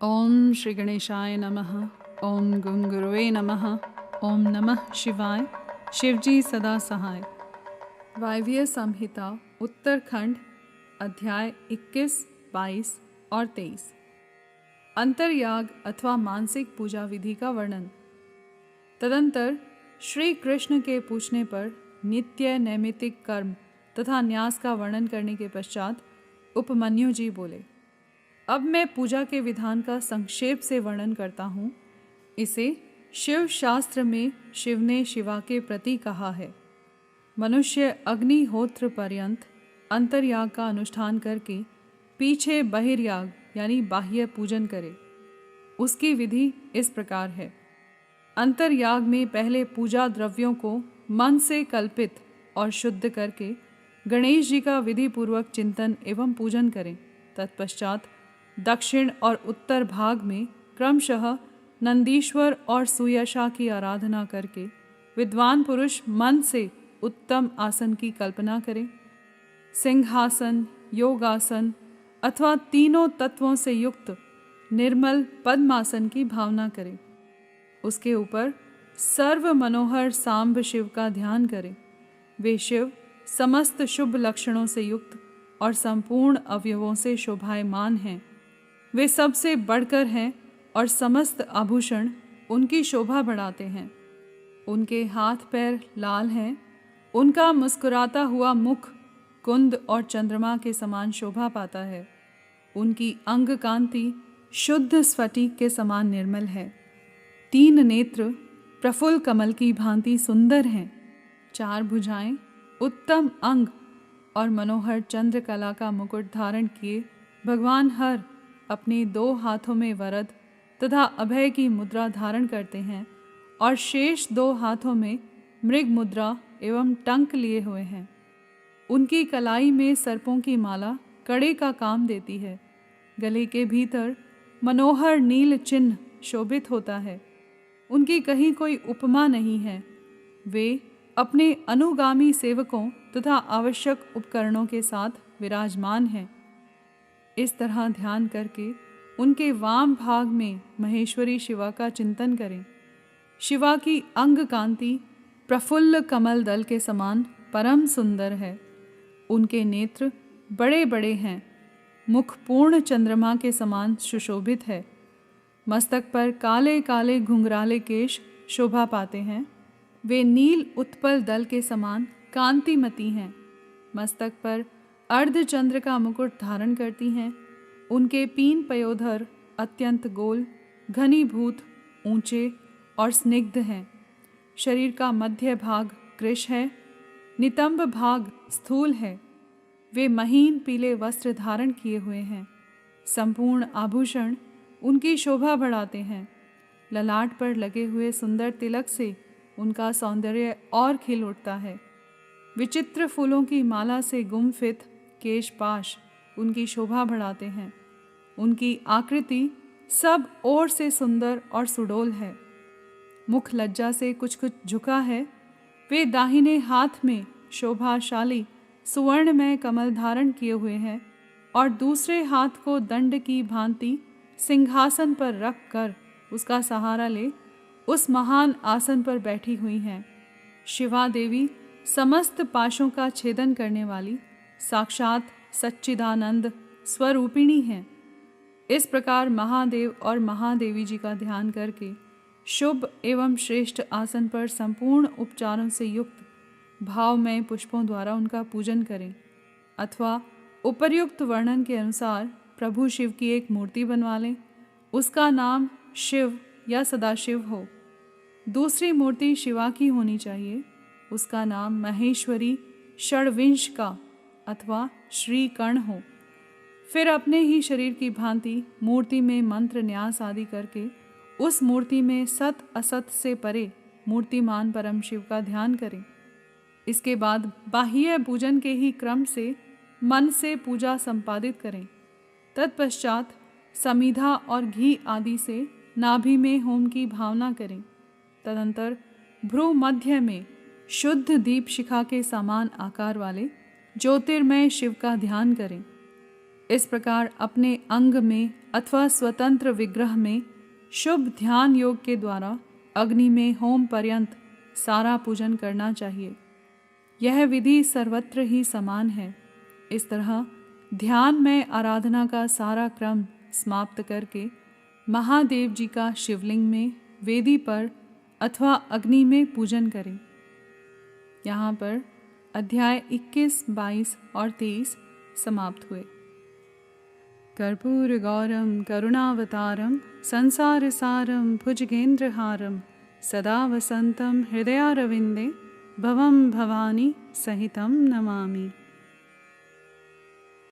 ओम श्री गणेशाय नमः। ओम गं गुरुवे नमः। ओम नमः शिवाय। शिवजी सदा सहाय। वायव्य संहिता उत्तरखंड अध्याय 21, 22 और 23। अंतर्याग अथवा मानसिक पूजा विधि का वर्णन। तदंतर श्री कृष्ण के पूछने पर नित्य नैमित्तिक कर्म तथा न्यास का वर्णन करने के पश्चात उपमन्यु जी बोले, अब मैं पूजा के विधान का संक्षेप से वर्णन करता हूँ। इसे शिव शास्त्र में शिव ने शिवा के प्रति कहा है। मनुष्य अग्निहोत्र पर्यंत अंतर्याग का अनुष्ठान करके पीछे बहिर्याग यानी बाह्य पूजन करे। उसकी विधि इस प्रकार है। अंतर्याग में पहले पूजा द्रव्यों को मन से कल्पित और शुद्ध करके गणेश जी का विधि पूर्वक चिंतन एवं पूजन करें। तत्पश्चात दक्षिण और उत्तर भाग में क्रमशः नंदीश्वर और सुयशा की आराधना करके विद्वान पुरुष मन से उत्तम आसन की कल्पना करें। सिंहासन, योगासन अथवा तीनों तत्वों से युक्त निर्मल पद्मासन की भावना करें। उसके ऊपर सर्व मनोहर सांब शिव का ध्यान करें। वे शिव समस्त शुभ लक्षणों से युक्त और संपूर्ण अवयवों से शोभायमान हैं। वे सबसे बढ़कर हैं और समस्त आभूषण उनकी शोभा बढ़ाते हैं। उनके हाथ पैर लाल हैं। उनका मुस्कुराता हुआ मुख कुंद और चंद्रमा के समान शोभा पाता है। उनकी अंग कांति शुद्ध स्फटिक के समान निर्मल है। 3 नेत्र प्रफुल्ल कमल की भांति सुंदर हैं। 4 भुजाएं, उत्तम अंग और मनोहर चंद्रकला का मुकुट धारण किए भगवान हर अपने 2 हाथों में वरद तथा अभय की मुद्रा धारण करते हैं और शेष 2 हाथों में मृग मुद्रा एवं टंक लिए हुए हैं। उनकी कलाई में सर्पों की माला कड़े का काम देती है। गले के भीतर मनोहर नील चिन्ह शोभित होता है। उनकी कहीं कोई उपमा नहीं है। वे अपने अनुगामी सेवकों तथा आवश्यक उपकरणों के साथ विराजमान हैं। इस तरह ध्यान करके उनके वाम भाग में महेश्वरी शिवा का चिंतन करें। शिवा की अंग कांति प्रफुल्ल कमल दल के समान परम सुंदर है। उनके नेत्र बड़े बड़े हैं। मुख पूर्ण चंद्रमा के समान सुशोभित है। मस्तक पर काले काले घुंघराले केश शोभा पाते हैं। वे नील उत्पल दल के समान कांतिमती हैं। मस्तक पर अर्धचंद्र का मुकुट धारण करती हैं। उनके पीन पयोधर अत्यंत गोल, घनीभूत, ऊंचे और स्निग्ध हैं। शरीर का मध्य भाग कृश है। नितंब भाग स्थूल है। वे महीन पीले वस्त्र धारण किए हुए हैं। संपूर्ण आभूषण उनकी शोभा बढ़ाते हैं। ललाट पर लगे हुए सुंदर तिलक से उनका सौंदर्य और खिल उठता है। विचित्र फूलों की माला से गुम्फित केशपाश उनकी शोभा बढ़ाते हैं। उनकी आकृति सब ओर से सुंदर और सुडोल है। मुख लज्जा से कुछ कुछ झुका है। वे दाहिने हाथ में शोभाशाली सुवर्णमय कमल धारण किए हुए हैं और दूसरे हाथ को दंड की भांति सिंहासन पर रख कर उसका सहारा ले उस महान आसन पर बैठी हुई हैं। शिवा देवी समस्त पाशों का छेदन करने वाली साक्षात सच्चिदानंद स्वरूपिणी हैं। इस प्रकार महादेव और महादेवी जी का ध्यान करके शुभ एवं श्रेष्ठ आसन पर संपूर्ण उपचारों से युक्त भावमय पुष्पों द्वारा उनका पूजन करें अथवा उपर्युक्त वर्णन के अनुसार प्रभु शिव की एक मूर्ति बनवा लें। उसका नाम शिव या सदाशिव हो। दूसरी मूर्ति शिवा की होनी चाहिए। उसका नाम महेश्वरी षड्विंश का अथवा श्री कर्ण हो। फिर अपने ही शरीर की भांति मूर्ति में मंत्र न्यास आदि करके उस मूर्ति में सत असत से परे मूर्तिमान परम शिव का ध्यान करें। इसके बाद बाह्य पूजन के ही क्रम से मन से पूजा संपादित करें। तत्पश्चात समीधा और घी आदि से नाभि में होम की भावना करें। तदंतर भ्रू मध्य में शुद्ध दीप शिखा के समान आकार वाले ज्योतिर्मय शिव का ध्यान करें। इस प्रकार अपने अंग में अथवा स्वतंत्र विग्रह में शुभ ध्यान योग के द्वारा अग्नि में होम पर्यंत सारा पूजन करना चाहिए। यह विधि सर्वत्र ही समान है। इस तरह ध्यान में आराधना का सारा क्रम समाप्त करके महादेव जी का शिवलिंग में, वेदी पर अथवा अग्नि में पूजन करें। यहाँ पर अध्याय 21, 22 और 23 समाप्त हुए। कर्पूर गौरम करुणावतारम संसार सारम भुजगेंद्रहारम सदा वसंतम हृदयारविंदे भवम भवानी सहितम नमामि।